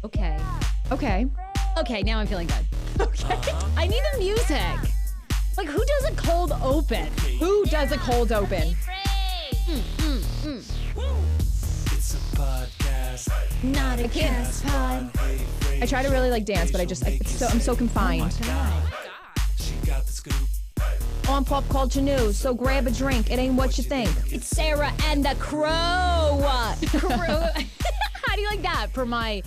Okay. Okay. Okay, now I'm feeling good. Okay. I need the music. Like, who does a cold open? Who does a cold open? It's a podcast. Not a cast pod. I try to really like dance, but I'm so confined. She got the scoop. On pop culture news, so grab a drink. It ain't what you think. It's Sarah and the Crow. How do you like that for my...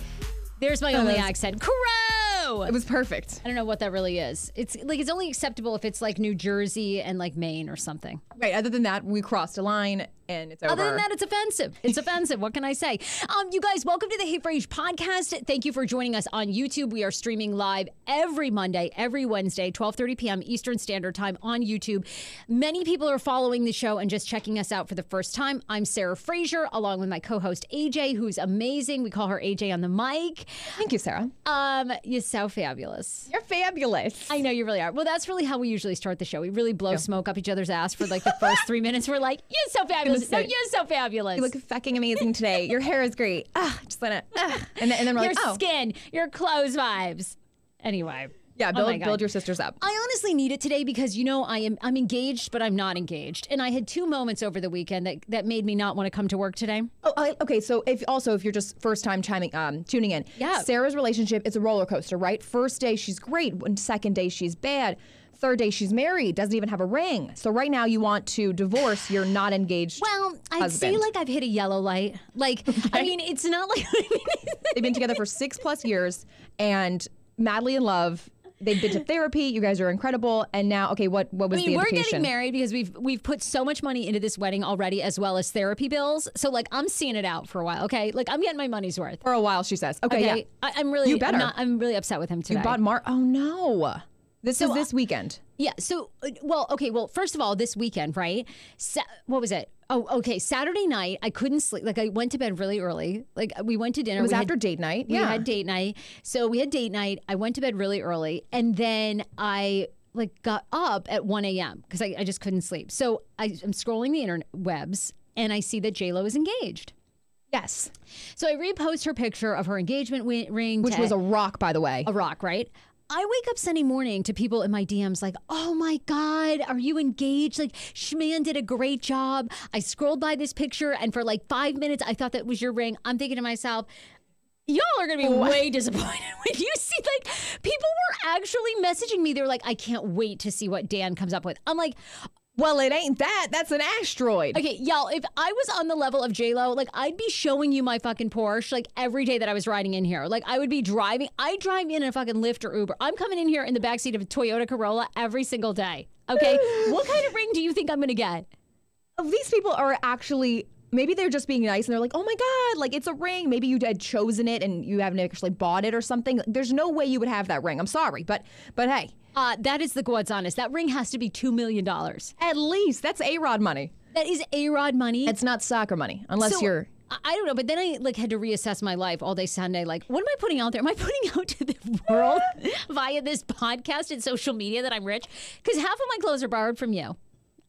There's my only accent. Crow! It was perfect. I don't know what that really is. It's like it's only acceptable if it's like New Jersey and like Maine or something. Right. Other than that, we crossed a line and it's over. Other than that, it's offensive. It's offensive. What can I say? You guys, welcome to the Hey Frase podcast. Thank you for joining us on YouTube. We are streaming live every Monday, every Wednesday, 12:30 p.m. Eastern Standard Time on YouTube. Many people are following the show and just checking us out for the first time. I'm Sarah Fraser, along with my co-host AJ, who's amazing. We call her AJ on the mic. Thank you, Sarah. You're so fabulous. You're fabulous. I know you really are. Well, that's really how we usually start the show. We really blow smoke up each other's ass for like the first 3 minutes. We're like, you're so fabulous. No, you're so fabulous. You look fucking amazing today. Your hair is great. Just wanna, and then we're your like, oh. skin, your clothes vibes. Anyway. Yeah, Oh my build God. your sisters up. I honestly need it today because, you know, I'm engaged, but I'm not engaged. And I had two moments over the weekend that made me not want to come to work today. Oh, okay. So if you're just first time tuning in, Yeah. Sarah's relationship is a roller coaster, right? First day she's great, second day she's bad, third day she's married, doesn't even have a ring. So right now you want to divorce your not engaged. Well, I'd say husband. like I've hit a yellow light. Like, I mean, it's not like They've been together for 6+ years and madly in love. They've been to therapy. You guys are incredible. And now, okay, what was the we're implication? getting married because we've put so much money into this wedding already, as well as therapy bills. So like I'm seeing it out for a while. Okay, like I'm getting my money's worth. For a while, she says. Okay, yeah. I'm really. You better. I'm really upset with him today. You bought Oh no. This is this weekend. Yeah. So, well, first of all, this weekend, right? What was it? Oh, okay. Saturday night, I couldn't sleep. Like, I went to bed really early. Like, we went to dinner. It was after date night. We had date night. So we had date night. I went to bed really early, and then I got up at 1 a.m. because I just couldn't sleep. So I'm scrolling the interwebs, and I see that J-Lo is engaged. Yes. So I repost her picture of her engagement ring, Which was a rock, by the way. A rock, right? I wake up Sunday morning to people in my DMs like, oh my God, are you engaged? Like, Schman did a great job. I scrolled by this picture and for like 5 minutes, I thought that was your ring. I'm thinking to myself, y'all are going to be way disappointed when you see, like, people were actually messaging me. They were like, I can't wait to see what Dan comes up with. I'm like, well, it ain't that. That's an asteroid. okay, y'all, if I was on the level of J-Lo, like, I'd be showing you my fucking Porsche, like, every day that I was riding in here. Like, I would be driving. I drive in a fucking Lyft or Uber. I'm coming in here in the backseat of a Toyota Corolla every single day. Okay? What kind of ring do you think I'm going to get? These people are actually, maybe they're just being nice and they're like, oh my God, like it's a ring. Maybe you had chosen it and you haven't actually bought it or something. There's no way you would have that ring. I'm sorry, but hey. That is the God's honest. That ring has to be $2 million. At least. That's A-Rod money. That is A-Rod money. It's not soccer money, unless you're... I don't know, but then I had to reassess my life all day Sunday. Like, what am I putting out there? Am I putting out to the world via this podcast and social media that I'm rich? Because half of my clothes are borrowed from you.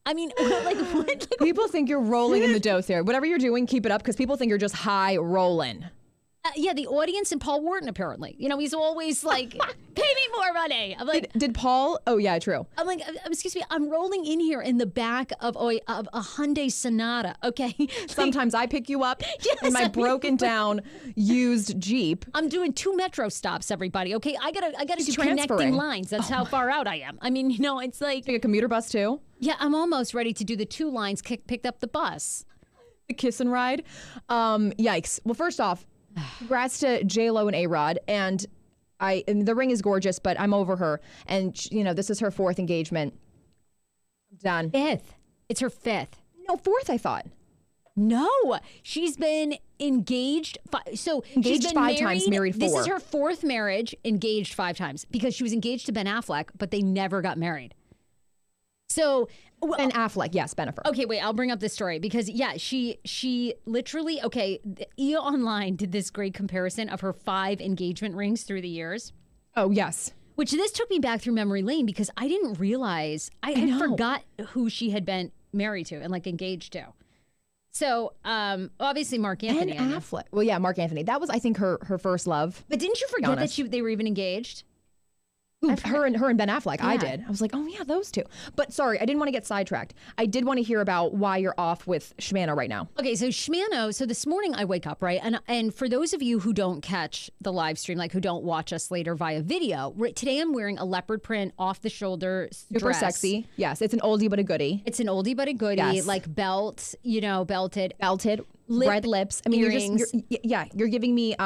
I mean, like, what? Like, people think you're rolling in the dough, Sarah. Whatever you're doing, keep it up, because people think you're just high rolling. Yeah, the audience and Paul Wharton, apparently. You know, he's always like, pay me more money. I'm like, did Paul? Oh, yeah, true. I'm like, excuse me, I'm rolling in here in the back of a Hyundai Sonata, okay? Sometimes I pick you up in my broken down used Jeep. I'm doing 2 metro stops, everybody, okay? I gotta do transferring. connecting lines. That's how far out I am. I mean, you know, it's like... Take a commuter bus, too? Yeah, I'm almost ready to do the 2 lines, picked up the bus. The kiss and ride? Yikes. Well, first off, congrats to J-Lo and A-Rod, and the ring is gorgeous, but I'm over her, and you know this is her 4th engagement. I'm done. 5th. It's her 5th. No, 4th. I thought. No, she's been engaged. So engaged she's been 5 times, married 4. This is her 4th marriage, engaged 5 times, because she was engaged to Ben Affleck, but they never got married. So Ben Affleck, yes, Ben Affleck. Okay, wait, I'll bring up this story because she literally, okay, EO Online did this great comparison of her 5 engagement rings through the years. Oh, yes. Which this took me back through memory lane because I didn't realize, I had forgot who she had been married to and like engaged to. So, obviously Mark Anthony. And Affleck. Well, yeah, Mark Anthony. That was, I think, her first love. But didn't you forget that they were even engaged? Ooh, her and Ben Affleck. Yeah. I did. I was like, oh yeah, those two. But sorry, I didn't want to get sidetracked. I did want to hear about why you're off with Shmano right now. Okay, so Shmano. So this morning I wake up, right, and for those of you who don't catch the live stream, like who don't watch us later via video, today I'm wearing a leopard print off the shoulder super dress. Sexy. Yes, it's an oldie but a goodie. It's an oldie but a goodie, yes. like belted. Red lips. I mean, earrings. you're giving me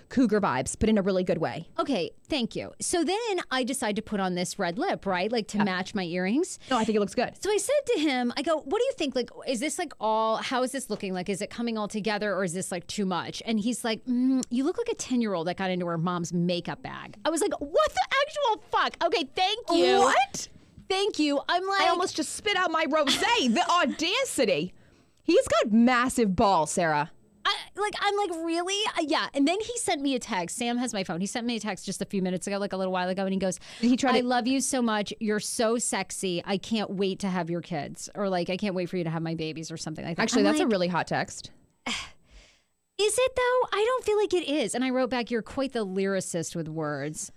cougar vibes, but in a really good way. Okay, thank you. So then I decide to put on this red lip, right? Like to match my earrings. No, I think it looks good. So I said to him, I go, what do you think? Like, is this like how is this looking? Like, is it coming all together or is this like too much? And he's like, you look like a 10-year-old that got into her mom's makeup bag. I was like, what the actual fuck? Okay, thank you. What? Thank you. I'm like. I almost just spit out my rosé. The audacity. He's got massive balls, Sarah. I'm like, really? Yeah. And then he sent me a text. Sam has my phone. He sent me a text just a few minutes ago, like a little while ago. And he goes, I love you so much. You're so sexy. I can't wait to have your kids. Or like, I can't wait for you to have my babies or something like that. Actually, that's a really hot text. Is it though? I don't feel like it is. And I wrote back, you're quite the lyricist with words.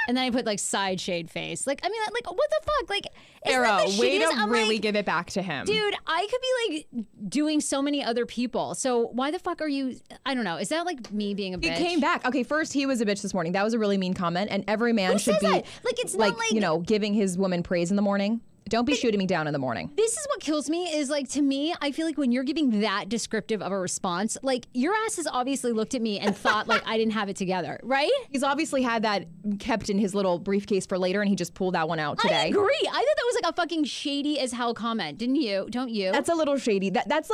And then I put like side shade face. Like, I mean, like, what the fuck? Like, Arrow, way to really give it back to him. Dude, I could be like doing so many other people. So why the fuck are you, I don't know. Is that like me being a bitch? He came back. Okay, first he was a bitch this morning. That was a really mean comment. And every man should be that? Like, it's not like, you know, giving his woman praise in the morning. Don't be shooting me down in the morning. This is what kills me is like, to me, I feel like when you're giving that descriptive of a response, like your ass has obviously looked at me and thought like I didn't have it together, right? He's obviously had that kept in his little briefcase for later and he just pulled that one out today. I agree. I thought that was like a fucking shady as hell comment. Didn't you? Don't you? That's a little shady. That's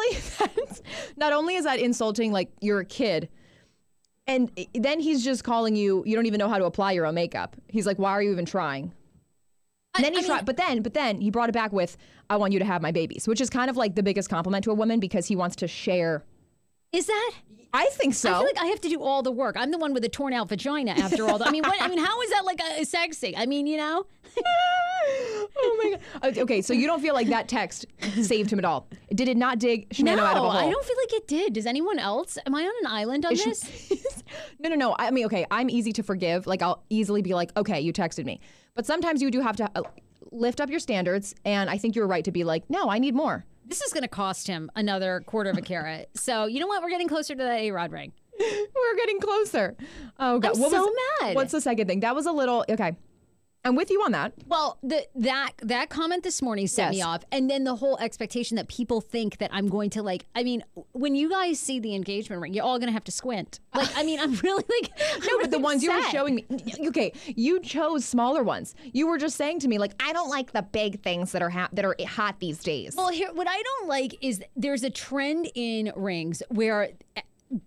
not only is that insulting, like you're a kid, and then he's just calling you don't even know how to apply your own makeup. He's like, why are you even trying? And then he tried, but then he brought it back with, I want you to have my babies, which is kind of like the biggest compliment to a woman because he wants to share. Is that? I think so. I feel like I have to do all the work. I'm the one with a torn out vagina after all. I mean, how is that like a sexy? I mean, you know? Oh my God. Okay, so you don't feel like that text saved him at all. Did it not dig Shmano out of a hole? I don't feel like it did. Does anyone else? Am I on an island on this? No. I mean, okay, I'm easy to forgive. Like, I'll easily be like, okay, you texted me. But sometimes you do have to lift up your standards, and I think you're right to be like, no, I need more. This is going to cost him another quarter of a carat. So, you know what? We're getting closer to that A-Rod ring. We're getting closer. Oh, God. I'm so mad. What's the second thing? That was a little, okay. I'm with you on that. Well, that comment this morning set me off. And then the whole expectation that people think that I'm going to like, I mean, when you guys see the engagement ring, you're all going to have to squint. Like, I mean, I'm really like, no, but the ones you were showing me, okay, you chose smaller ones. You were just saying to me, like, I don't like the big things that are hot these days. Well, here, what I don't like is there's a trend in rings where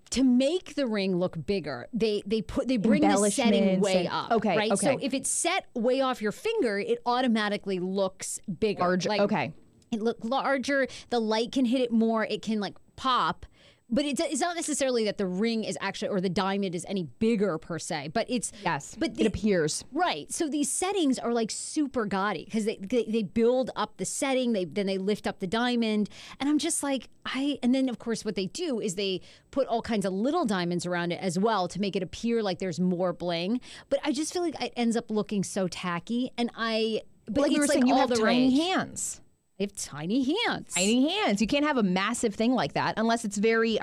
to make the ring look bigger, they bring the setting way up. Okay, right. Okay. So if it's set way off your finger, it automatically looks bigger. Larger. Like, okay. It looks larger. The light can hit it more. It can like pop. But it's not necessarily that the ring is actually, or the diamond is any bigger per se, but it's... Yes, but it appears. Right. So these settings are like super gaudy because they build up the setting, then they lift up the diamond. And I'm just like, and then of course what they do is they put all kinds of little diamonds around it as well to make it appear like there's more bling. But I just feel like it ends up looking so tacky. And but like you were saying, you have tiny hands. I have tiny hands. Tiny hands. You can't have a massive thing like that unless it's very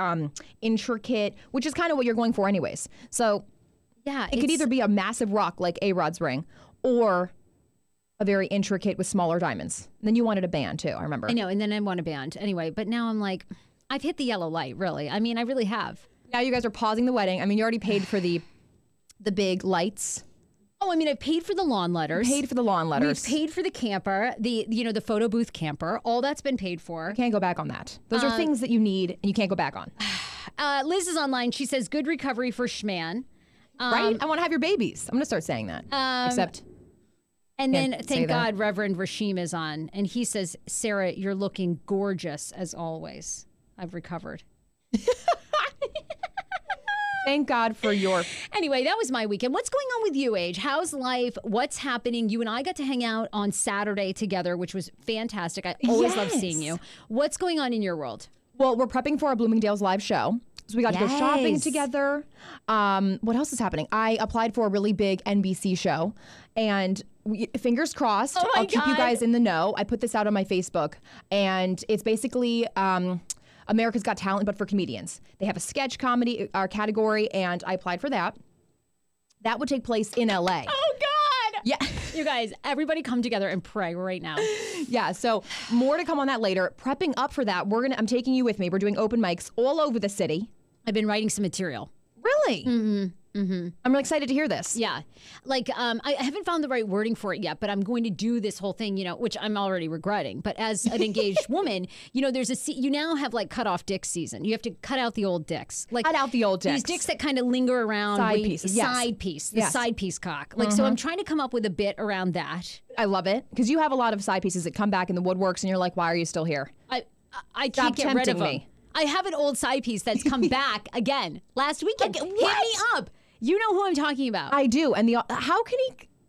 intricate, which is kind of what you're going for anyways. So yeah, it could either be a massive rock like A-Rod's ring or a very intricate with smaller diamonds. And then you wanted a band too, I remember. I know, and then I want a band. Anyway, but now I'm like, I've hit the yellow light, really. I mean, I really have. Now you guys are pausing the wedding. I mean, you already paid for the big lights. Oh, I mean, I've paid for the lawn letters. Paid for the lawn letters. We've paid for the camper, the photo booth camper. All that's been paid for. You can't go back on that. Those are things that you need and you can't go back on. Liz is online. She says, good recovery for Schman. Right? I want to have your babies. I'm going to start saying that. Except... And then, thank God, Reverend Rashim is on. And he says, Sarah, you're looking gorgeous as always. I've recovered. Thank God for your... Anyway, that was my weekend. What's going on with you, Age? How's life? What's happening? You and I got to hang out on Saturday together, which was fantastic. I always love seeing you. What's going on in your world? Well, we're prepping for our Bloomingdale's live show. So we got to go shopping Yes. together. What else is happening? I applied for a really big NBC show, and fingers crossed. Oh my I'll keep you God. guys in the know. I put this out on my Facebook, and it's basically America's Got Talent, but for comedians. They have a sketch comedy category, and I applied for that. That would take place in LA. Oh God. Yeah. You guys, everybody come together and pray right now. Yeah, so more to come on that later. Prepping up for that, I'm taking you with me. We're doing open mics all over the city. I've been writing some material. Really? Mm-hmm. I'm really excited to hear this. Yeah. Like, I haven't found the right wording for it yet, but I'm going to do this whole thing, which I'm already regretting. But as an engaged woman, you now have like cut off dick season. You have to cut out the old dicks. Like, Cut out the old these dicks. dicks that kind of linger around. Side pieces, yes. Side piece. The Yes. side piece cock. Like, so I'm trying to come up with a bit around that. I love it because you have a lot of side pieces that come back in the woodworks, and you're like, "Why are you still here?" I Stop can't get rid of tempting them. me. I have an old side piece that's come back again last weekend. Like, Hit me up. You know who I'm talking about. I do, and how can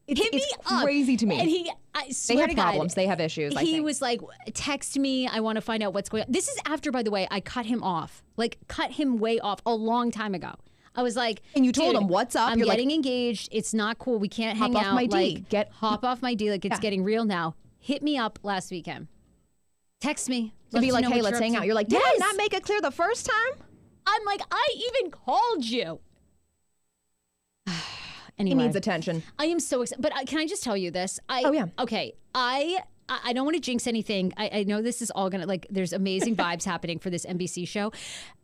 he? Hit me It's up. crazy to me. And I They swear have to God, problems. They have issues. I He think. was like, text me. I want to find out what's going on. This is after, by the way, I cut him off. Like, cut him way off a long time ago. I was like, And you told "Dude, him, what's up?" I'm You're like, getting engaged. It's not cool. We can't Hop hang off out. my D. Like, hop off my D. Like, it's Yeah. getting real now. Hit me up last weekend. Text me. to be Let like, me know "Hey, what let's you're hang up out." to. You're like, "Did I Yes. not make it clear the first time?" I'm like, I even called you. He Anyway. needs attention. I am so excited. But can I just tell you this? Oh, yeah. Okay. I don't want to jinx anything. I know this is all going to, like, there's amazing vibes happening for this NBC show.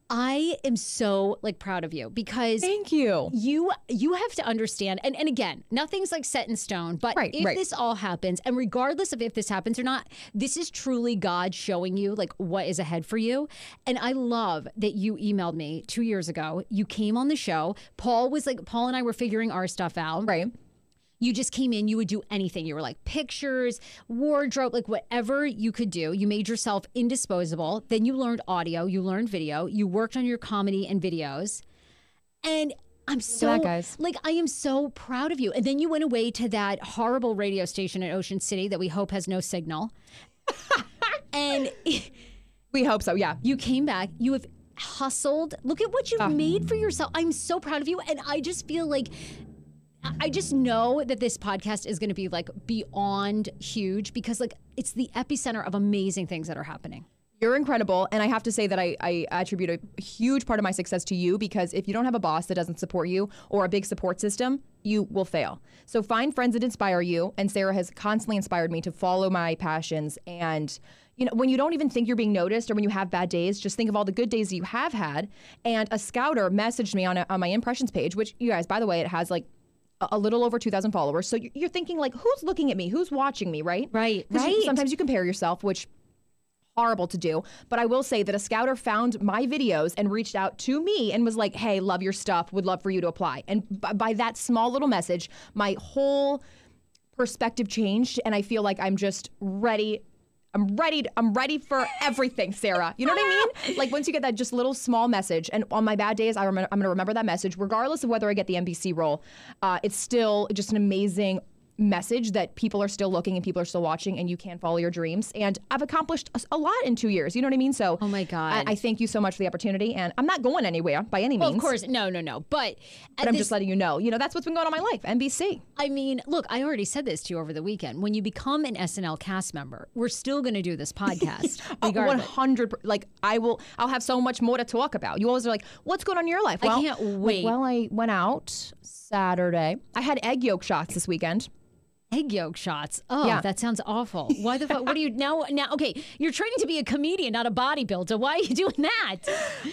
I am so, like, proud of you because Thank you. you have to understand, and again, nothing's like set in stone, but Right, if right. this all happens, and regardless of if this happens or not, this is truly God showing you like what is ahead for you. And I love that you emailed me 2 years ago. You came on the show. Paul and I were figuring our stuff out. Right. You just came in, you would do anything. You were like pictures, wardrobe, like whatever you could do. You made yourself indisposable. Then you learned audio, you learned video, you worked on your comedy and videos. And I'm so, that, guys. like, I am so proud of you. And then you went away to that horrible radio station in Ocean City that we hope has no signal. And We hope so. Yeah. you came back, you have hustled. Look at what you've made for yourself. I'm so proud of you. And I just feel like, I just know that this podcast is going to be like beyond huge because like it's the epicenter of amazing things that are happening. You're incredible. And I have to say that I attribute a huge part of my success to you because if you don't have a boss that doesn't support you or a big support system, you will fail. So find friends that inspire you. And Sarah has constantly inspired me to follow my passions. And when you don't even think you're being noticed or when you have bad days, just think of all the good days that you have had. And a scouter messaged me on my impressions page, which you guys, by the way, it has like a little over 2,000 followers. So you're thinking like, who's looking at me? Who's watching me, right? Right, 'Cause right. sometimes you compare yourself, which horrible to do. But I will say that a scouter found my videos and reached out to me and was like, hey, love your stuff. Would love for you to apply. And by that small little message, my whole perspective changed. And I feel like I'm just ready. I'm ready for everything, Sarah. You know what I mean? Like once you get that just little small message, and on my bad days, I'm going to remember that message, regardless of whether I get the NBC role. It's still just an amazing message that people are still looking and people are still watching and you can follow your dreams. And I've accomplished a lot in 2 years. You know what I mean? So Oh my God. I thank you so much for the opportunity. And I'm not going anywhere by any means. Well, of course, no. But I'm just letting you know, that's what's been going on in my life. NBC. I mean, look, I already said this to you over the weekend. When you become an SNL cast member, we're still going to do this podcast, regardless. 100. Like I'll have so much more to talk about. You always are like, what's going on in your life? Well, can't wait. Well, I went out Saturday. I had egg yolk shots this weekend. Egg yolk shots. Oh, Yeah. that sounds awful. Why the fuck? What are you now? Okay, you're training to be a comedian, not a bodybuilder. Why are you doing that?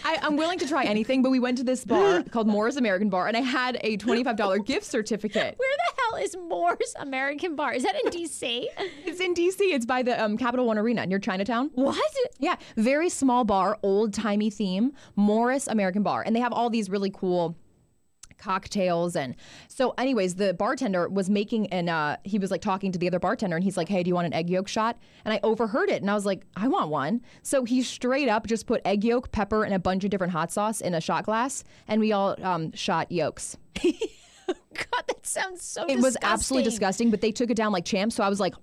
I'm willing to try anything, but we went to this bar called Moore's American Bar, and I had a $25 gift certificate. Where the hell is Moore's American Bar? Is that in D.C.? It's in D.C. It's by the Capital One Arena near Chinatown. What? Yeah, very small bar, old-timey theme, Morris American Bar. And they have all these really cool cocktails. And so anyways, the bartender was making he was like talking to the other bartender and he's like, hey, do you want an egg yolk shot? And I overheard it and I was like, I want one. So he straight up just put egg yolk, pepper, and a bunch of different hot sauce in a shot glass. And we all shot yolks. God, that sounds so It was absolutely disgusting, but they took it down like champs. So I was like,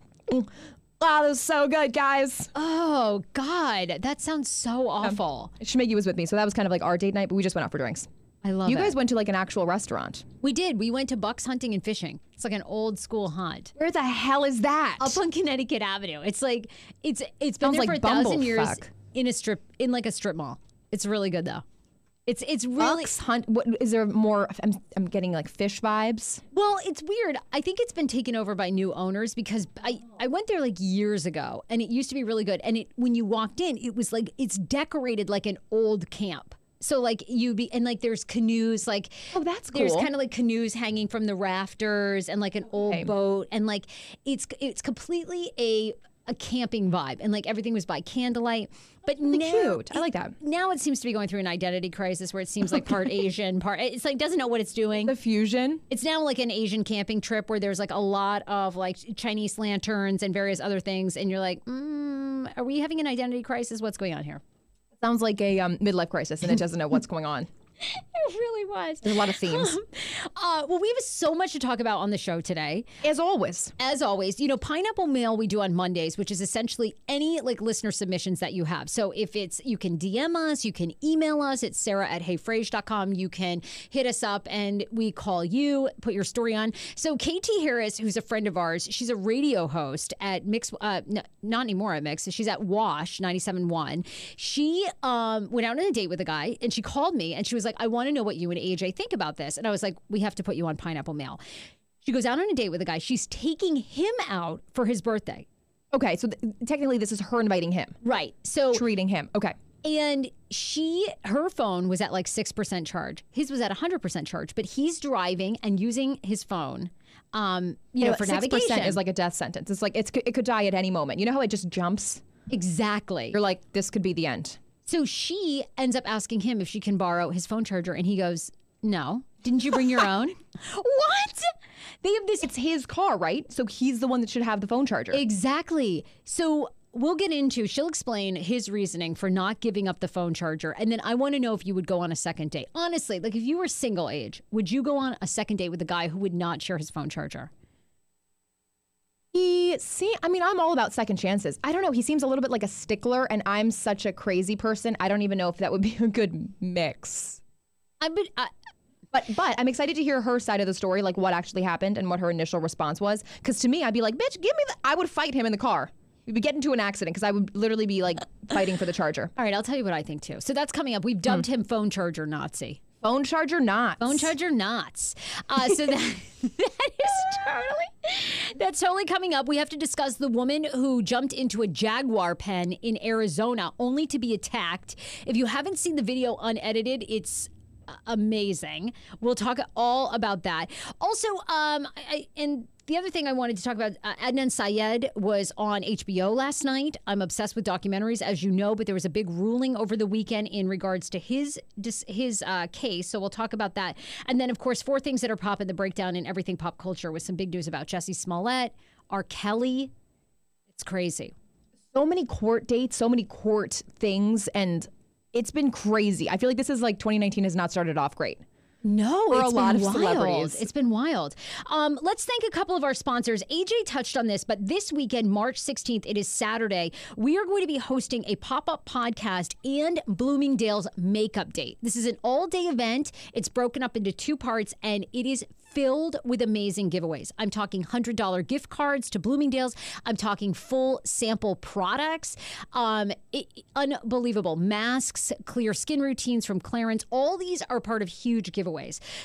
Wow, that was so good, guys. Oh, God. That sounds so awful. Schmiggy was with me, so that was kind of like our date night, but we just went out for drinks. I love You it. guys went to like an actual restaurant. We did. We went to Bucks hunting and fishing. It's like an old school hunt. Where the hell is that? Up on Connecticut Avenue. It's like it's been Sounds there like for 1,000 years Bumblefuck. in like a strip mall. It's really good though. It's really Bucks hunt. What is there more? I'm getting like fish vibes. well, it's weird. I think it's been taken over by new owners because I went there like years ago and it used to be really good. And when you walked in, it was like it's decorated like an old camp. So like and there's canoes like Oh, that's There's cool. kind of like canoes hanging from the rafters and like an old boat and like it's completely a camping vibe and like everything was by candlelight. But now, cute. I like that. Now it seems to be going through an identity crisis where it seems like part Asian, it's like doesn't know what it's doing. The fusion. It's now like an Asian camping trip where there's like a lot of like Chinese lanterns and various other things, and you're like, are we having an identity crisis? What's going on here? Sounds like a midlife crisis, and it doesn't know what's going on. It really was. There's a lot of themes. Well, we have so much to talk about on the show today. As always. As always, Pineapple Mail we do on Mondays, which is essentially any like listener submissions that you have. So if you can DM us, you can email us at sarah@heyfrase.com. You can hit us up and we call you, put your story on. So Katie Harris, who's a friend of ours, she's a radio host at Mix, not anymore at Mix. She's at Wash 97.1. She went out on a date with a guy and she called me and she was like, I want to know what you and AJ think about this. And I was like, we have to put you on Pineapple Mail. She goes out on a date with a guy. She's taking him out for his birthday. Okay, so technically this is her inviting him. Right. So Treating him. Okay. and her phone was at like 6% charge. His was at 100% charge, but he's driving and using his phone for 6% navigation. is like a death sentence. It's like it could die at any moment. You know how it just jumps? Exactly. You're like, this could be the end. So she ends up asking him if she can borrow his phone charger, and he goes, no. Didn't you bring your own? What? They have this. It's his car, right? So he's the one that should have the phone charger. Exactly. So she'll explain his reasoning for not giving up the phone charger. And then I want to know if you would go on a second date. Honestly, like if you were single age, would you go on a second date with a guy who would not share his phone charger? I'm all about second chances. I don't know. He seems a little bit like a stickler, and I'm such a crazy person. I don't even know if that would be a good mix. But I'm excited to hear her side of the story, like what actually happened and what her initial response was. Because to me, I'd be like, bitch, give me I would fight him in the car. We'd be getting into an accident because I would literally be like fighting for the charger. All right, I'll tell you what I think too. So that's coming up. We've dubbed him Phone Charger Nazi. Phone charger not. Phone charger knots. So that's totally coming up. We have to discuss the woman who jumped into a jaguar pen in Arizona only to be attacked. If you haven't seen the video unedited, it's amazing. We'll talk all about that. Also, and the other thing I wanted to talk about, Adnan Syed was on HBO last night. I'm obsessed with documentaries, as you know, but there was a big ruling over the weekend in regards to his case. So we'll talk about that. And then, of course, 4 things that are popping, the breakdown in everything pop culture with some big news about Jussie Smollett, R. Kelly. It's crazy. So many court dates, so many court things, and it's been crazy. I feel like this is like 2019 has not started off great. No, For it's a lot been of wild. celebrities. It's been wild. Let's thank a couple of our sponsors. AJ touched on this, but this weekend, March 16th, it is Saturday, we are going to be hosting a pop-up podcast and Bloomingdale's makeup date. This is an all-day event. It's broken up into 2 parts, and it is filled with amazing giveaways. I'm talking $100 gift cards to Bloomingdale's. I'm talking full sample products. Unbelievable. Masks, clear skin routines from Clarins. All these are part of huge giveaways.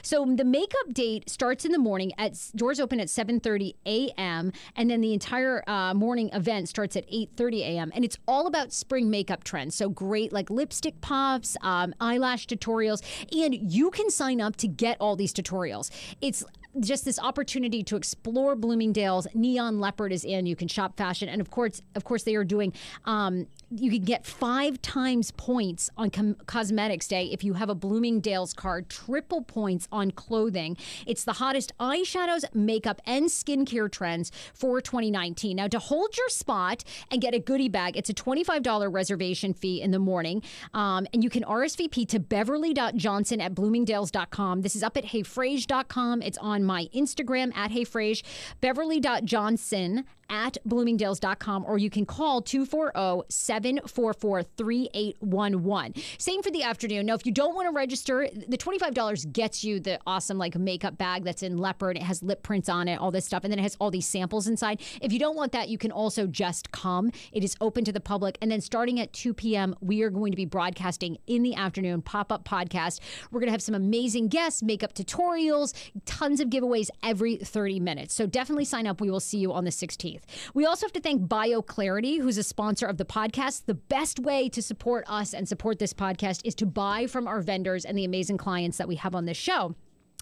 So the makeup date starts in the morning. Doors open at 7:30 a.m. And then the entire morning event starts at 8:30 a.m. And it's all about spring makeup trends. So great like lipstick pops, eyelash tutorials. And you can sign up to get all these tutorials. It's just this opportunity to explore Bloomingdale's. Neon Leopard is in. You can shop fashion. And of course, they are doing, you can get 5 times points on Cosmetics Day if you have a Bloomingdale's card, triple points on clothing. It's the hottest eyeshadows, makeup, and skincare trends for 2019. Now, to hold your spot and get a goodie bag, it's a $25 reservation fee in the morning. And you can RSVP to beverly.johnson@bloomingdales.com. This is up at heyfrase.com. It's on my Instagram at heyfrase, beverly.johnson at bloomingdales.com, or you can call 240-744-3811. Same for the afternoon. Now, if you don't want to register, the $25 gets you the awesome like makeup bag that's in leopard. It has lip prints on it, all this stuff, and then it has all these samples inside. If you don't want that, you can also just come. It is open to the public. And then starting at 2 p.m., we are going to be broadcasting in the afternoon, pop-up podcast. We're going to have some amazing guests, makeup tutorials, tons of giveaways every 30 minutes. So definitely sign up. We will see you on the 16th. We also have to thank BioClarity, who's a sponsor of the podcast. The best way to support us and support this podcast is to buy from our vendors and the amazing clients that we have on this show.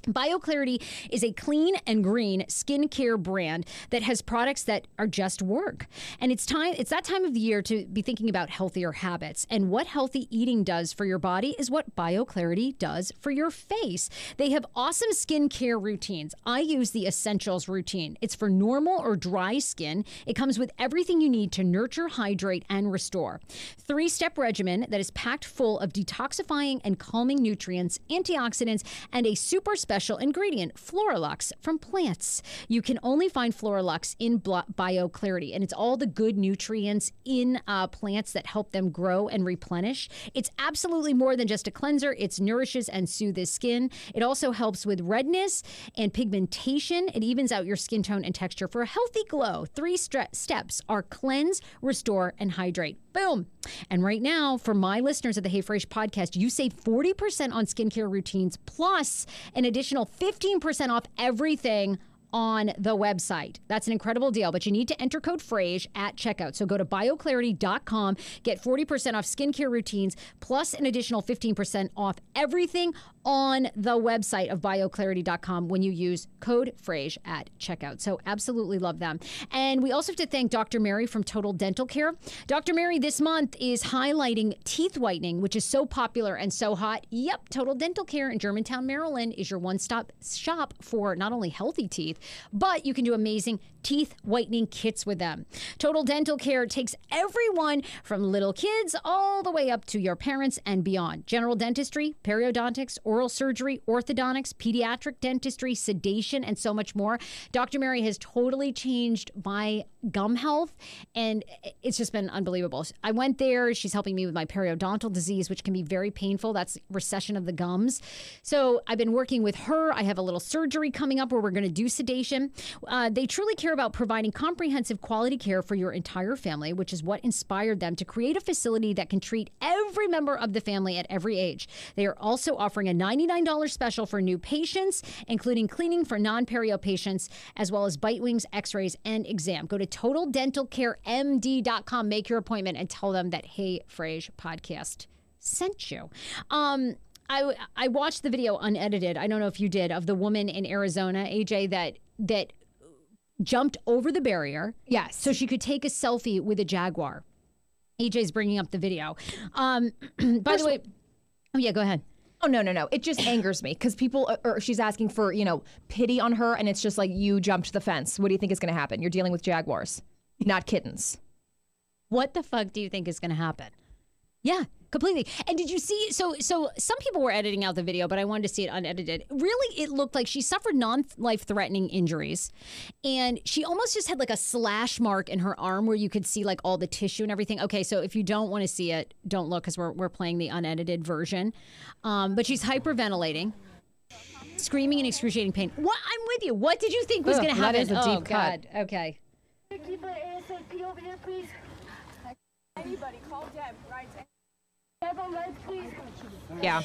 BioClarity is a clean and green skincare brand that has products that are just work. And it's that time of the year to be thinking about healthier habits. And what healthy eating does for your body is what BioClarity does for your face. They have awesome skincare routines. I use the Essentials routine. It's for normal or dry skin. It comes with everything you need to nurture, hydrate, and restore. 3-step regimen that is packed full of detoxifying and calming nutrients, antioxidants, and a super special ingredient, Floralux from plants. You can only find Floralux in BioClarity, and it's all the good nutrients in plants that help them grow and replenish. It's absolutely more than just a cleanser. It nourishes and soothes skin. It also helps with redness and pigmentation. It evens out your skin tone and texture for a healthy glow. 3 steps are cleanse, restore, and hydrate. Boom. And right now, for my listeners of the Hey Frase podcast, you save 40% on skincare routines plus an additional 15% off everything on the website. That's an incredible deal, but you need to enter code Frase at checkout. So go to bioclarity.com, get 40% off skincare routines, plus an additional 15% off everything on the website of bioclarity.com when you use code Frase at checkout. So absolutely love them. And we also have to thank Dr. Mary from Total Dental Care. Dr. Mary this month is highlighting teeth whitening, which is so popular and so hot. Yep, Total Dental Care in Germantown, Maryland is your one-stop shop for not only healthy teeth, but you can do amazing teeth whitening kits with them. Total Dental Care takes everyone from little kids all the way up to your parents and beyond. General dentistry, periodontics, oral surgery, orthodontics, pediatric dentistry, sedation, and so much more. Dr. Mary has totally changed my gum health, and it's just been unbelievable. I went there. She's helping me with my periodontal disease, which can be very painful. That's recession of the gums. So I've been working with her. I have a little surgery coming up where we're going to do sedation. They truly care about providing comprehensive quality care for your entire family, which is what inspired them to create a facility that can treat every member of the family at every age. They are also offering a $99 special for new patients, including cleaning for non-perio patients, as well as bite wings, x-rays, and exam. Go to TotalDentalCareMD.com, make your appointment, and tell them that Hey Frase podcast sent you. I watched the video unedited. I don't know if you did, of the woman in Arizona, AJ, that jumped over the barrier. Yes. So she could take a selfie with a jaguar. AJ's bringing up the video. By the way, oh yeah, go ahead. Oh, no. It just angers me because people, or she's asking for, pity on her. And it's just like, you jumped the fence. What do you think is going to happen? You're dealing with jaguars, not kittens. What the fuck do you think is going to happen? Yeah, completely. And did you see, so some people were editing out the video, but I wanted to see it unedited. Really, it looked like she suffered non-life-threatening injuries. And she almost just had like a slash mark in her arm where you could see like all the tissue and everything. Okay, so if you don't want to see it, don't look because we're playing the unedited version. But she's hyperventilating, screaming in excruciating pain. What? I'm with you. What did you think was going to happen? That is a deep cut. God. Okay. Keep an ASAP over here, please. Anybody, call Deb, right? Deb on right, please. Yeah.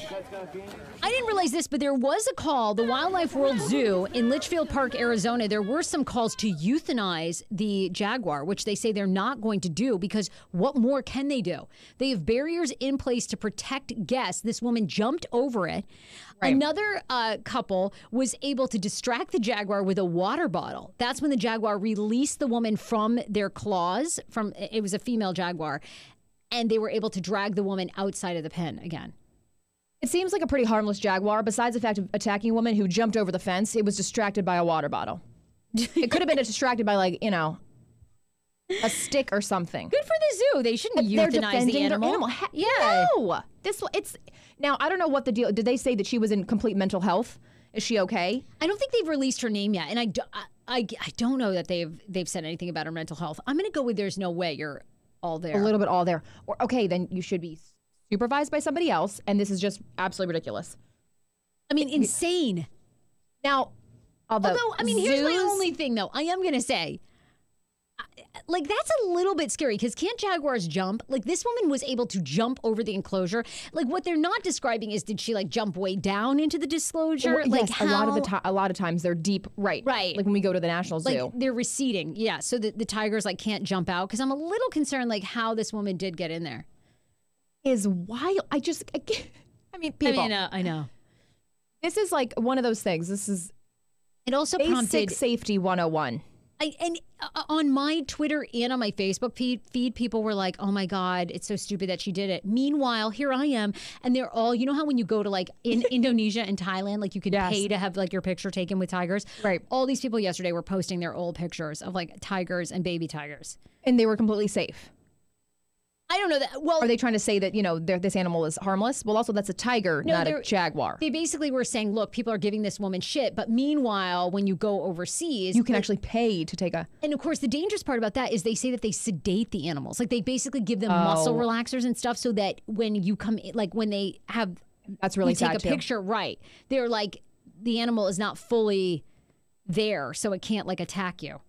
I didn't realize this, but there was a call, the Wildlife World Zoo in Litchfield Park, Arizona. There were some calls to euthanize the jaguar, which they say they're not going to do because what more can they do? They have barriers in place to protect guests. This woman jumped over it. Right. Another couple was able to distract the jaguar with a water bottle. That's when the jaguar released the woman from their claws. It was a female jaguar. And they were able to drag the woman outside of the pen again. It seems like a pretty harmless jaguar. Besides the fact of attacking a woman who jumped over the fence, it was distracted by a water bottle. It could have been distracted by a stick or something. Good for the zoo. They shouldn't euthanize the animal. Yeah. No. Now, I don't know what the deal. Did they say that she was in complete mental health? Is she okay? I don't think they've released her name yet. And I don't know that they've said anything about her mental health. I'm going to go with there's no way you're all there. A little bit all there. Or okay, then you should be supervised by somebody else, and this is just absolutely ridiculous. I mean, insane. Now, although I mean, here's my only thing though. I am going to say, like, that's a little bit scary because can't jaguars jump? Like, this woman was able to jump over the enclosure. Like, what they're not describing is, did she like jump way down into the disclosure? Yes, Like, how? a lot of times they're deep, right? Right. Like when we go to the National Zoo. Like, they're receding. Yeah. So the tigers like can't jump out because I'm a little concerned like how this woman did get in there. Is wild. I mean, people. I know. This is like one of those things. This is It also basic prompted safety 101. On my Twitter and on my Facebook feed, people were like, oh my God, it's so stupid that she did it. Meanwhile, here I am. And they're all, you know how when you go to like in Indonesia and Thailand, like you can pay to have like your picture taken with tigers? Right. All these people yesterday were posting their old pictures of like tigers and baby tigers. And they were completely safe. I don't know that. Well, are they trying to say that, this animal is harmless? Well, also that's a tiger, not a jaguar. They basically were saying, look, people are giving this woman shit. But meanwhile, when you go overseas, you can actually pay to take a. And of course, the dangerous part about that is they say that they sedate the animals. Like they basically give them muscle relaxers and stuff so that when you come, like when they have, that's really sad take a picture, right? They're like, the animal is not fully there, so it can't like attack you.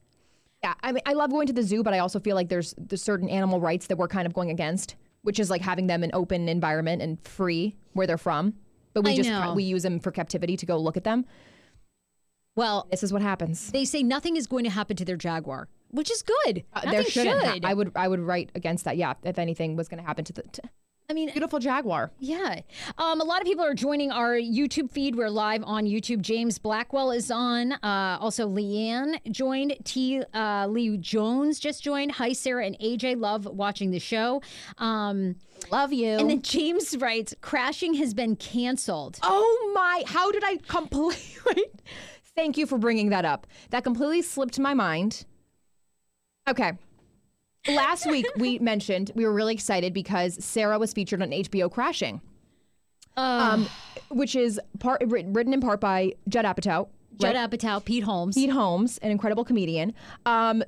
Yeah, I mean, I love going to the zoo, but I also feel like there's certain animal rights that we're kind of going against, which is like having them in open environment and free where they're from. But we use them for captivity to go look at them. Well, this is what happens. They say nothing is going to happen to their jaguar, which is good. There shouldn't. I would write against that. Yeah, if anything was going to happen to the. I mean, beautiful jaguar. Yeah. A lot of people are joining our YouTube feed. We're live on YouTube. James Blackwell is on. Also, Leanne joined. Lee Jones just joined. Hi, Sarah and AJ. Love watching the show. Love you. And then James writes, crashing has been canceled. Oh my, how did I completely... Thank you for bringing that up. That completely slipped my mind. Okay. Last week, we mentioned we were really excited because Sarah was featured on HBO Crashing, which is written in part by Judd Apatow. Judd Apatow, Pete Holmes. Pete Holmes, an incredible comedian.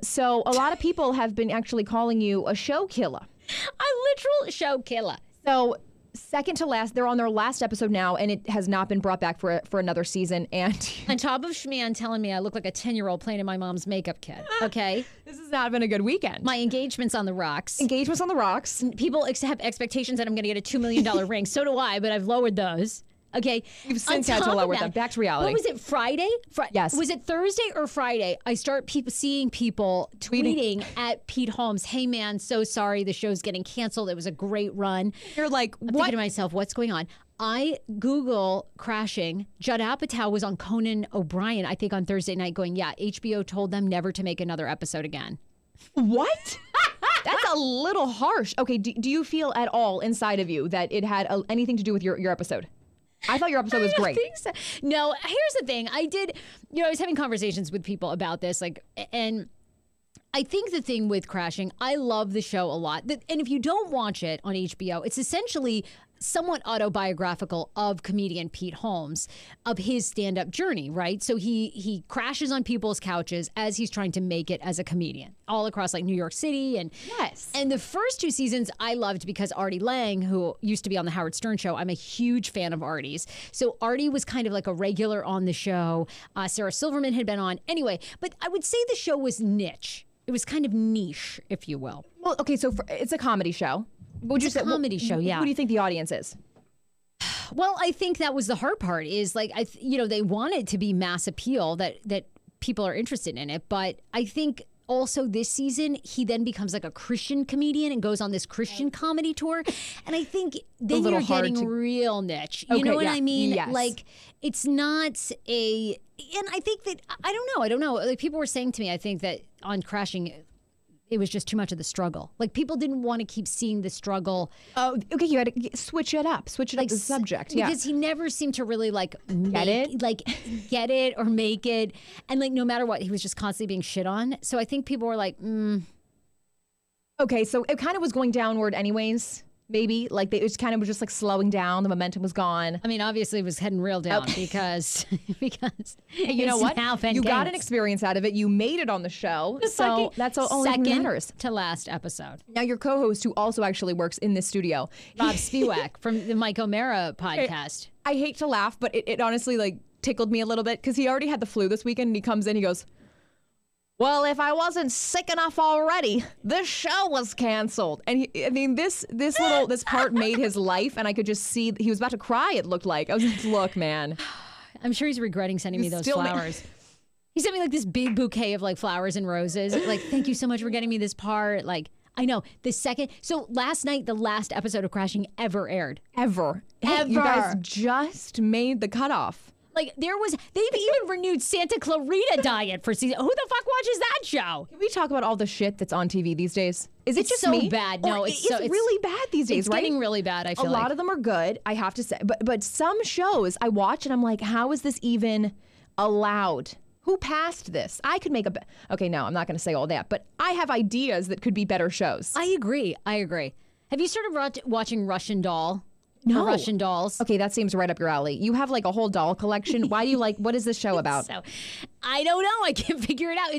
So a lot of people have been actually calling you a show killer. A literal show killer. So second to last, they're on their last episode now, and it has not been brought back for another season. And on top of Schman telling me I look like a 10-year-old playing in my mom's makeup kit. Okay, this has not been a good weekend. My engagement's on the rocks. Engagement's on the rocks. People have expectations that I'm going to get a $2 million ring. So do I, but I've lowered those. Okay. You've since had to lower them. Back to reality. What was it, Friday? Yes. Was it Thursday or Friday? I start seeing people tweeting at Pete Holmes, hey man, so sorry the show's getting canceled. It was a great run. You're like, I'm thinking to myself, what's going on? I Google crashing. Judd Apatow was on Conan O'Brien, I think on Thursday night going, yeah, HBO told them never to make another episode again. What? That's a little harsh. Okay, do you feel at all inside of you that it had anything to do with your episode? I thought your episode was great. I think so. No, here's the thing. I was having conversations with people about this, and I think the thing with Crashing, I love the show a lot. And if you don't watch it on HBO, it's essentially somewhat autobiographical of comedian Pete Holmes, of his stand-up journey, right? So he crashes on people's couches as he's trying to make it as a comedian all across like New York City. And yes. And the first two seasons I loved because Artie Lang, who used to be on the Howard Stern show, I'm a huge fan of Artie's. So Artie was kind of like a regular on the show. Sarah Silverman had been on. Anyway, but I would say the show was niche. It was kind of niche, if you will. Well, okay, so it's a comedy show. It's a comedy show, yeah. Who do you think the audience is? Well, I think that was the hard part is like, they want it to be mass appeal that people are interested in it. But I think also this season, he then becomes like a Christian comedian and goes on this Christian comedy tour. And I think then you're getting real niche. You know what I mean? Yes. Like, it's not and I think that, I don't know. Like people were saying to me, I think that on Crashing, it was just too much of the struggle. Like people didn't want to keep seeing the struggle. Oh, okay. You had to switch it up. Switch it up the subject. Yeah. Because he never seemed to really get it or make it. And like no matter what, he was just constantly being shit on. So I think people were like, Okay, so it kind of was going downward anyways. maybe. Like it was kind of just like slowing down. The momentum was gone. I mean, obviously it was heading real down because Hey, you know it's what? now been You got an canceled. experience out of it. You made it on the show. So that's all only thing that Second matters. to last episode. Now your co-host, who also actually works in this studio, Bob Spiewak from the Mike O'Mara podcast. I hate to laugh, but it honestly like tickled me a little bit because he already had the flu this weekend and he comes in, he goes, well, if I wasn't sick enough already, this show was canceled. And this part made his life, and I could just see he was about to cry, it looked like. I was like, look, man. I'm sure he's regretting sending me those flowers. He sent me like this big bouquet of like flowers and roses. Like, thank you so much for getting me this part. Like, I know the second. So last night, the last episode of Crashing ever aired. Ever. Hey, you guys just made the cutoff. Like they've even renewed Santa Clarita Diet for season. Who the fuck watches that show? Can we talk about all the shit that's on TV these days? Is it It's just so me? bad. No, Or it's really bad these days, It's right? getting really bad. I feel a lot of them are good, I have to say. But some shows I watch and I'm like, how is this even allowed? Who passed this? I could make okay, no, I'm not going to say all that, but I have ideas that could be better shows. I agree. Have you started watching Russian Doll? No. Or Russian Dolls? Okay, that seems right up your alley. You have like a whole doll collection. Why do you like, what is this show about? So, I don't know. I can't figure it out.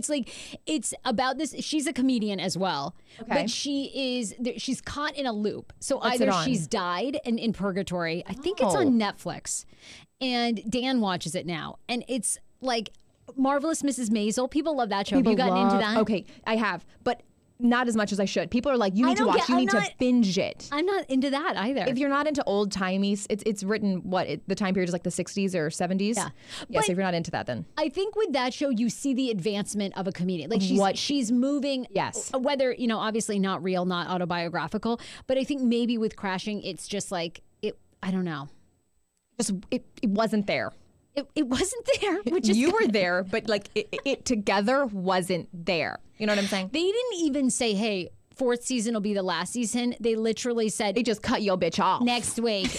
It's about this. She's a comedian as well, Okay. but she's caught in a loop. So What's it either on? she's died and in purgatory. I think it's on Netflix, and Dan watches it now, and it's like Marvelous Mrs. Maisel. People love that show. Have you gotten into that? Okay, I have, but not as much as I should. People are like, you need to don't watch, get- you I'm need to not- binge it. I'm not into that either. If you're not into old timey, it's written the time period is like the 60s or 70s. Yeah. Yeah. But- So if you're not into that, then I think with that show, you see the advancement of a comedian. Like she's moving. Yes. Whether, obviously not real, not autobiographical, but I think maybe with Crashing, it's just like it. I don't know. just it wasn't there. It wasn't there. Which is You were there, but like it together wasn't there. You know what I'm saying? They didn't even say, "Hey, fourth season will be the last season." They literally said, They just cut your bitch off. "Next week,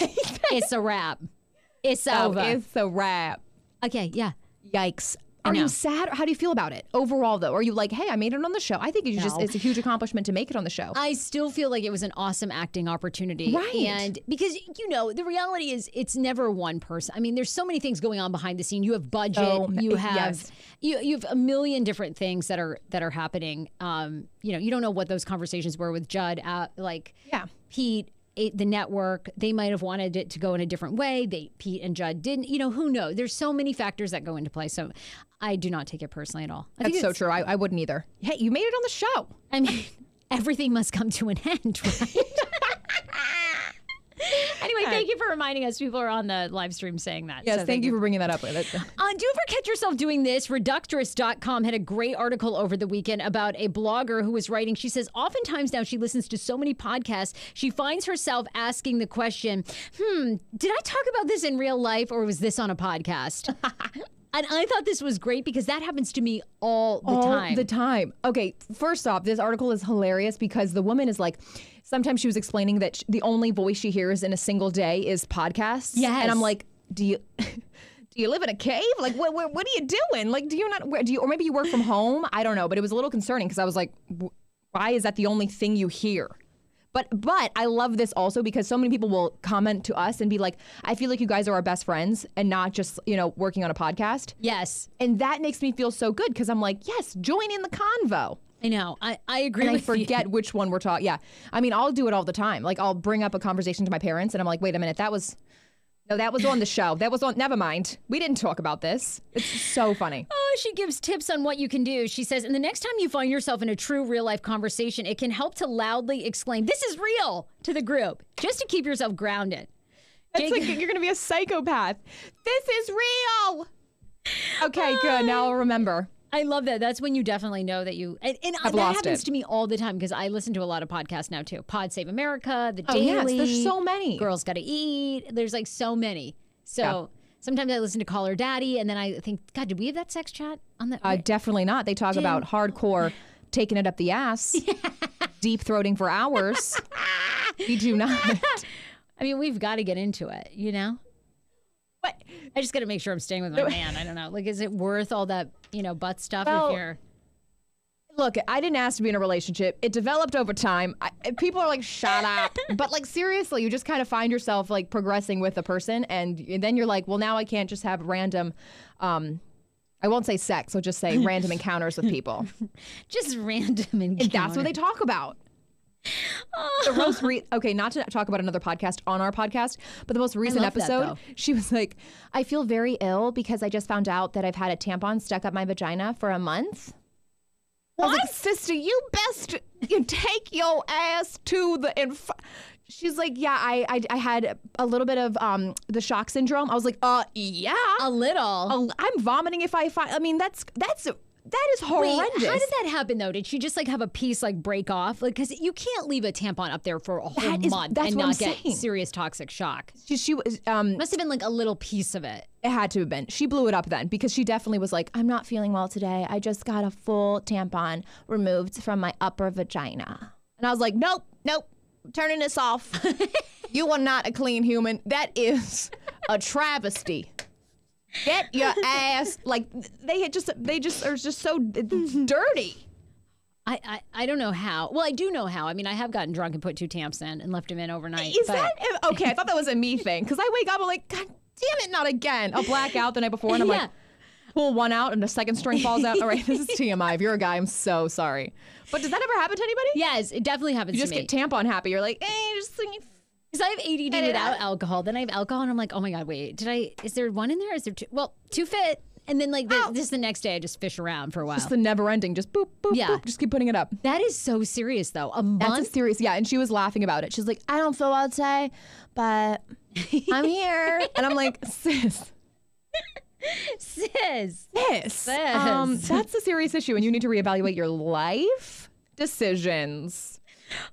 it's a wrap. It's Oh, over." it's a wrap. Okay, yeah. Yikes. Are know. you sad? Or how do you feel about it overall, though? Are you like, hey, I made it on the show? I think No. it's a huge accomplishment to make it on the show. I still feel like it was an awesome acting opportunity. Right. And because, the reality is it's never one person. I mean, there's so many things going on behind the scene. You have budget, you have yes. you have a million different things that are happening. You don't know what those conversations were with Judd, Yeah. Pete, the network. They might have wanted it to go in a different way. Pete and Judd didn't. Who knows? There's so many factors that go into play. So I do not take it personally at all. I think That's so it's- true. I wouldn't either. Hey, you made it on the show. I mean, everything must come to an end, right? Anyway, thank you for reminding us. People are on the live stream saying that. Yes, so thank you for bringing that up. do you ever catch yourself doing this? Reductress.com had a great article over the weekend about a blogger who was writing. She says, oftentimes now she listens to so many podcasts, she finds herself asking the question, did I talk about this in real life or was this on a podcast? And I thought this was great because that happens to me all the time. Okay, first off, this article is hilarious because the woman is like, sometimes she was explaining that the only voice she hears in a single day is podcasts. Yes. And I'm like, do you live in a cave? Like, what are you doing? Like, do you not, or maybe you work from home? I don't know, but it was a little concerning because I was like, why is that the only thing you hear? But I love this also because so many people will comment to us and be like, I feel like you guys are our best friends and not just, working on a podcast. Yes. And that makes me feel so good because I'm like, yes, join in the convo. I know. I agree And I with you. forget which one we're talking. Yeah. I mean, I'll do it all the time. Like, I'll bring up a conversation to my parents and I'm like, wait a minute, that was on the show. Never mind. We didn't talk about this. It's so funny. Oh, she gives tips on what you can do. She says, and the next time you find yourself in a true real life conversation, it can help to loudly exclaim, "This is real," to the group, just to keep yourself grounded. It's like you're going to be a psychopath. This is real. Okay, good. Now I'll remember. I love that. That's when you definitely know that you, and I've that lost happens it. to me all the time because I listen to a lot of podcasts now too. Pod Save America, The Oh, Daily. yes, there's so many. Girls Gotta Eat. There's like so many. So sometimes I listen to Call Her Daddy and then I think, God, did we have that sex chat on that? Definitely not. They talk about hardcore taking it up the ass, deep throating for hours. We do not. I mean, we've got to get into it, What? I just got to make sure I'm staying with my man. I don't know. Like, is it worth all that, butt stuff Well, if you're... Look, I didn't ask to be in a relationship. It developed over time. People are like, shut up. But like, seriously, you just kind of find yourself like progressing with a person. And then you're like, well, now I can't just have random, I won't say sex. I'll just say random encounters with people. Just random encounters. And that's what they talk about. The most okay, not to talk about another podcast on our podcast, but the most recent episode, she was like, I feel very ill because I just found out that I've had a tampon stuck up my vagina for a month. What? I was like, sister, you take your ass to the She's like, yeah, I had a little bit of the shock syndrome. I was like, yeah. A little. I'm vomiting if I find, I mean, that is horrendous. Wait, how did that happen though? Did she just like have a piece like break off? Like, because you can't leave a tampon up there for a whole month and not get serious toxic shock. She was must have been like a little piece of it. It had to have been. She blew it up then because she definitely was like, I'm not feeling well today. I just got a full tampon removed from my upper vagina. And I was like, nope, I'm turning this off. You are not a clean human. That is a travesty. Get your ass, like they just are just so dirty. I don't know how. Well, I do know how. I mean, I have gotten drunk and put 2 tamps in and left them in overnight. Is that okay? I thought that was a me thing because I wake up, I'm like, God damn it, not again. I'll black out the night before and I'm like, pull one out and the second string falls out. All right, this is TMI. If you're a guy, I'm so sorry. But does that ever happen to anybody? Yes, it definitely happens to me. You just get tampon happy. You're like, hey, just thinking. Because I have ADD without alcohol. Then I have alcohol and I'm like, oh my God, wait, is there one in there? Is there 2? Well, 2 fit. And then like this the next day I just fish around for a while. Just the never ending, just boop, boop, boop. Just keep putting it up. That is so serious though. A month? That's serious, yeah. And she was laughing about it. She's like, I don't feel well today, but I'm here. And I'm like, sis. That's a serious issue and you need to reevaluate your life decisions.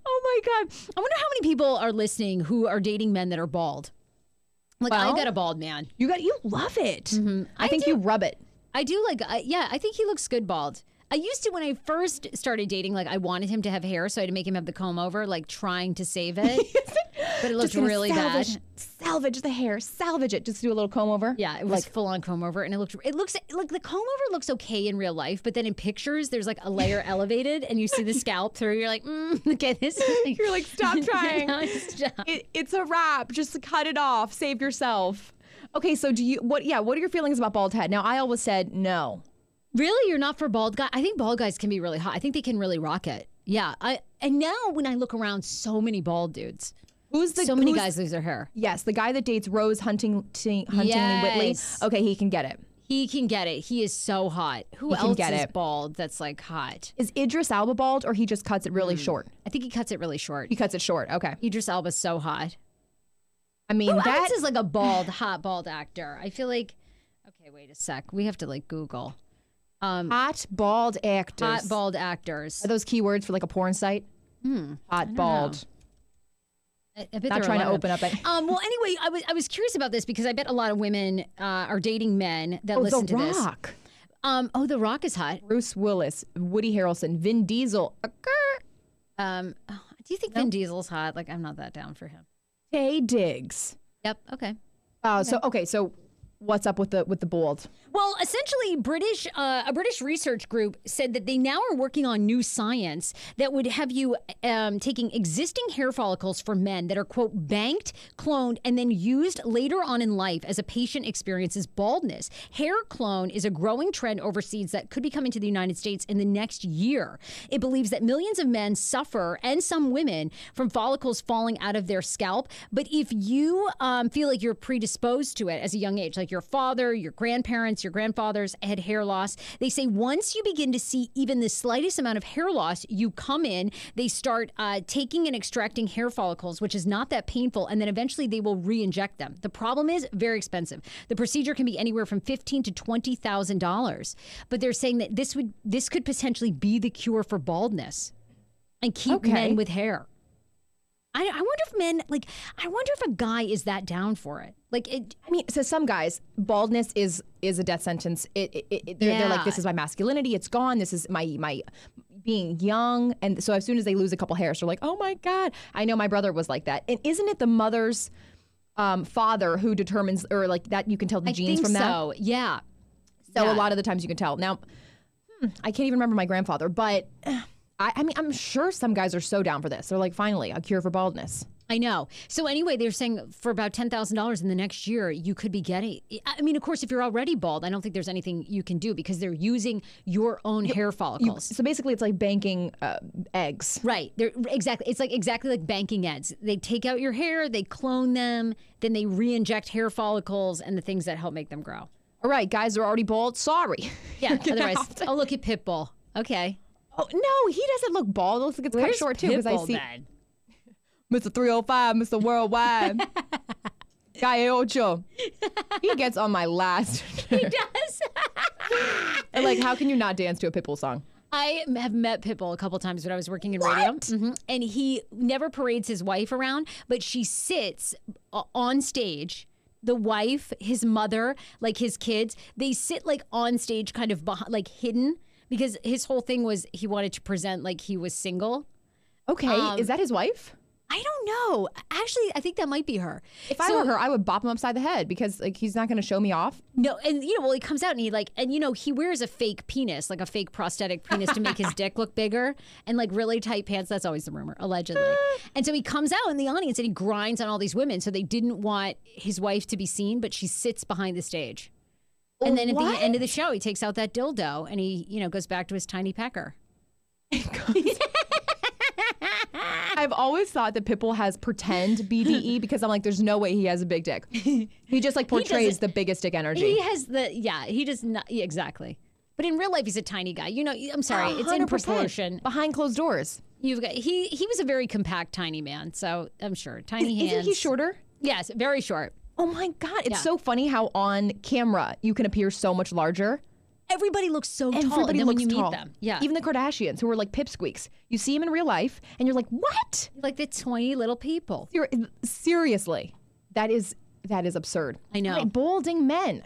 Oh my God. I wonder how many people are listening who are dating men that are bald. Like, I got a bald man. You love it. Mm-hmm. I think you rub it. I do like, I think he looks good bald. I used to, when I first started dating, like I wanted him to have hair, so I had to make him have the comb over, like trying to save it. But it looked really bad. Salvage the hair, salvage it. Just do a little comb over. Yeah, it was like full on comb over, and it looks like the comb over looks okay in real life, but then in pictures there's like a layer elevated, and you see the scalp through. You're like, okay, this. You're like, stop trying. No, stop. It's a wrap. Just cut it off. Save yourself. Okay, so what are your feelings about bald head? Now, I always said no. Really? You're not for bald guys? I think bald guys can be really hot. I think they can really rock it. Yeah. And now when I look around, so many bald dudes. Many guys lose their hair. Yes, the guy that dates Rose Huntington Whitley. Okay, he can get it. He can get it. He is so hot. Who else is bald that's like hot? Is Idris Elba bald or he just cuts it really short? I think he cuts it really short. He cuts it short. Okay. Idris Elba's so hot. I mean, Who else is like a hot bald actor? I feel like, okay, wait a sec. We have to like Google. Hot bald actors. Hot bald actors. Are those keywords for like a porn site? Hot bald. I bet not trying to open up it. Well, anyway, I was curious about this because I bet a lot of women are dating men that listen to this. The Rock. The Rock is hot. Bruce Willis, Woody Harrelson, Vin Diesel. Do you think Vin Diesel's hot? Like, I'm not that down for him. Tay Diggs. Yep. Okay. So what's up with the bald? Well, essentially, a British research group said that they now are working on new science that would have you taking existing hair follicles for men that are, quote, banked, cloned, and then used later on in life as a patient experiences baldness. Hair clone is a growing trend overseas that could be coming to the United States in the next year. It believes that millions of men suffer, and some women, from follicles falling out of their scalp. But if you feel like you're predisposed to it as a young age, like your father, your grandparents, your grandfathers had hair loss. They say once you begin to see even the slightest amount of hair loss, you come in, they start taking and extracting hair follicles, which is not that painful, and then eventually they will re-inject them. The problem is very expensive. The procedure can be anywhere from $15,000 to $20,000. But they're saying that this could potentially be the cure for baldness and keep men with hair. I wonder if a guy is that down for it. So some guys, baldness is a death sentence. They're like, this is my masculinity. It's gone. This is my being young. And so as soon as they lose a couple hairs, they're like, oh my God. I know my brother was like that. And isn't it the mother's father who determines, or like that you can tell the genes from that? So, yeah. So a lot of the times you can tell. Now, I can't even remember my grandfather, but I mean, I'm sure some guys are so down for this. They're like, finally, a cure for baldness. I know. So anyway, they're saying for about $10,000 in the next year, you could be getting. I mean, of course, if you're already bald, I don't think there's anything you can do because they're using your own hair follicles. So basically, it's like banking eggs. Right. They're exactly. It's like exactly like banking eggs. They take out your hair, they clone them, then they re-inject hair follicles and the things that help make them grow. All right, guys are already bald. Sorry. Yeah. Otherwise, oh look at Pitbull. Okay. Oh no, he doesn't look bald. It looks like it's cut short too. Because I see then? Mr. 305, Mr. Worldwide, Guy Ocho. He gets on my last. He does. And like, how can you not dance to a Pitbull song? I have met Pitbull a couple times when I was working in radio. And he never parades his wife around, but she sits on stage. The wife, his mother, like his kids, they sit like on stage kind of behind, like hidden because his whole thing was he wanted to present like he was single. Okay, is that his wife? I don't know. Actually, I think that might be her. If I were her, I would bop him upside the head because like he's not going to show me off. No, and well, he comes out and he wears a fake penis, like a fake prosthetic penis to make his dick look bigger, and like really tight pants. That's always the rumor, allegedly. And so he comes out in the audience and he grinds on all these women. So they didn't want his wife to be seen, but she sits behind the stage. And then at the end of the show, he takes out that dildo and he, goes back to his tiny pecker. I've always thought that Pitbull has pretend BDE because I'm like, there's no way he has a big dick. He just like portrays the biggest dick energy. He has he does not, exactly. But in real life, he's a tiny guy. I'm sorry, it's in proportion. Behind closed doors. You've got he was a very compact, tiny man. So I'm sure tiny hands. Isn't he shorter? Yes, very short. Oh my God, it's so funny how on camera you can appear so much larger. Everybody looks so tall. Everybody and then looks when you tall. meet them. Yeah. Even the Kardashians, who are like pipsqueaks. You see them in real life, and you're like, what? Like the tiny little people. Seriously, that is absurd. I know. Right, balding men.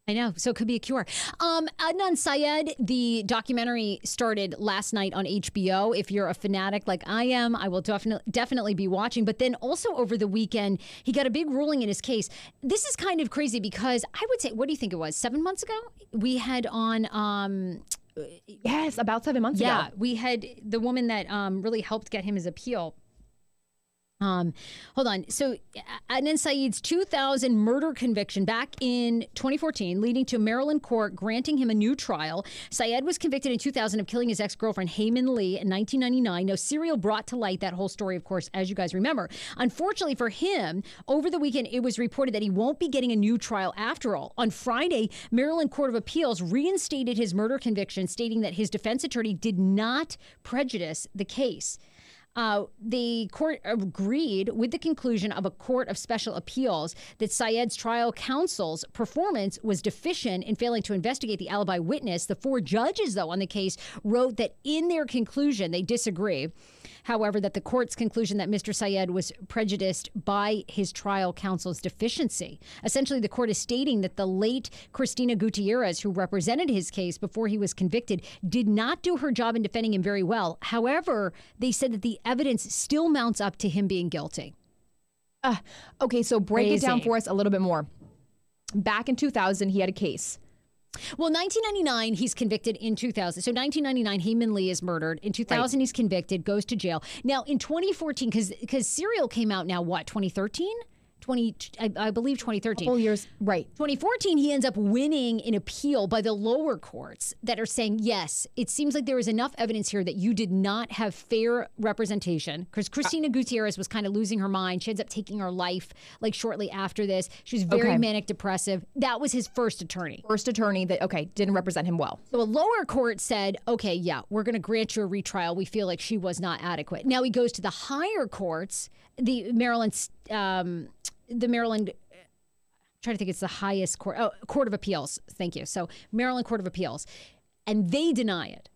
I know. So it could be a cure. Adnan Syed, the documentary started last night on HBO. If you're a fanatic like I am, I will definitely be watching. But then also over the weekend, he got a big ruling in his case. This is kind of crazy because I would say, what do you think it was? 7 months ago? We had on... yes, about 7 months ago. Yeah, we had the woman that really helped get him his appeal. Hold on. So Adnan Syed's 2000 murder conviction back in 2014, leading to a Maryland court granting him a new trial. Syed was convicted in 2000 of killing his ex-girlfriend, Hayman Lee, in 1999. Now, Serial brought to light that whole story, of course, as you guys remember. Unfortunately for him, over the weekend, it was reported that he won't be getting a new trial after all. On Friday, Maryland Court of Appeals reinstated his murder conviction, stating that his defense attorney did not prejudice the case. The court agreed with the conclusion of a court of special appeals that Syed's trial counsel's performance was deficient in failing to investigate the alibi witness. The 4 judges, though, on the case wrote that in their conclusion, they disagree. However, that the court's conclusion that Mr. Syed was prejudiced by his trial counsel's deficiency. Essentially, the court is stating that the late Christina Gutierrez, who represented his case before he was convicted, did not do her job in defending him very well. However, they said that the evidence still mounts up to him being guilty. Okay, so break it down for us a little bit more. Back in 2000, he had a case. Well, 1999, he's convicted in 2000. So 1999, Hayman Lee is murdered. In 2000, he's convicted, goes to jail. Now, in 2014, because Serial came out now, what, 2013? I believe 2013. Couple years, right. 2014, he ends up winning an appeal by the lower courts that are saying, yes, it seems like there is enough evidence here that you did not have fair representation. Because Christina Gutierrez was kind of losing her mind. She ends up taking her life like shortly after this. She was very manic depressive. That was his first attorney. First attorney that, didn't represent him well. So a lower court said, okay, yeah, we're going to grant you a retrial. We feel like she was not adequate. Now he goes to the higher courts, the Maryland, I'm trying to think, it's the highest court, Court of Appeals. Thank you. So Maryland Court of Appeals, and they deny it.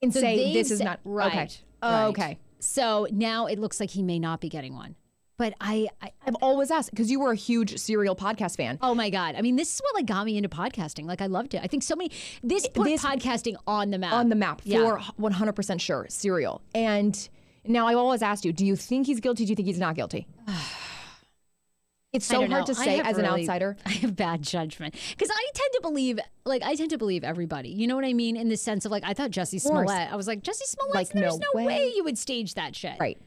And so say this is not right. Okay. Right. Okay. So now it looks like he may not be getting one. But I've always asked, because you were a huge Serial podcast fan. Oh my God. I mean, this is what got me into podcasting. I loved it. I think this put podcasting on the map. On the map, for 100% sure, Serial. And now I always asked you, do you think he's guilty? Do you think he's not guilty? It's so hard to say as an outsider. I have bad judgment because I tend to believe everybody. You know what I mean? In the sense of like, I thought Jussie Smollett. I was like, Jussie Smollett. Like, there's no no way way you would stage that shit. Right.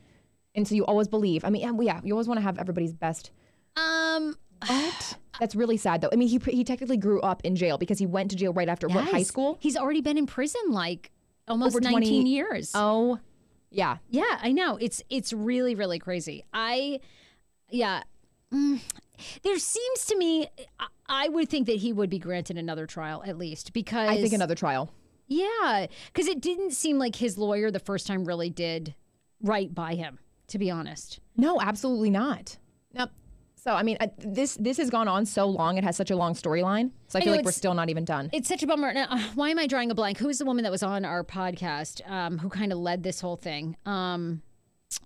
And so you always believe. I mean, yeah, you always want to have everybody's best. But that's really sad, though. I mean, he technically grew up in jail because he went to jail right after what, high school? He's already been in prison like almost Over 19 years. Oh, yeah. Yeah, I know. It's really, really crazy. There seems to me, I would think that he would be granted another trial at least because I think another trial. Yeah, because it didn't seem like his lawyer the first time really did right by him, to be honest. No, absolutely not. Nope. So, I mean, this has gone on so long. It has such a long storyline. So I feel like we're still not even done. It's such a bummer. Now, why am I drawing a blank? Who is the woman that was on our podcast who kind of led this whole thing? I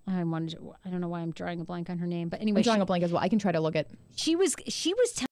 don't know why I'm drawing a blank on her name, but anyway. I'm drawing a blank as well. I can try to look at. She was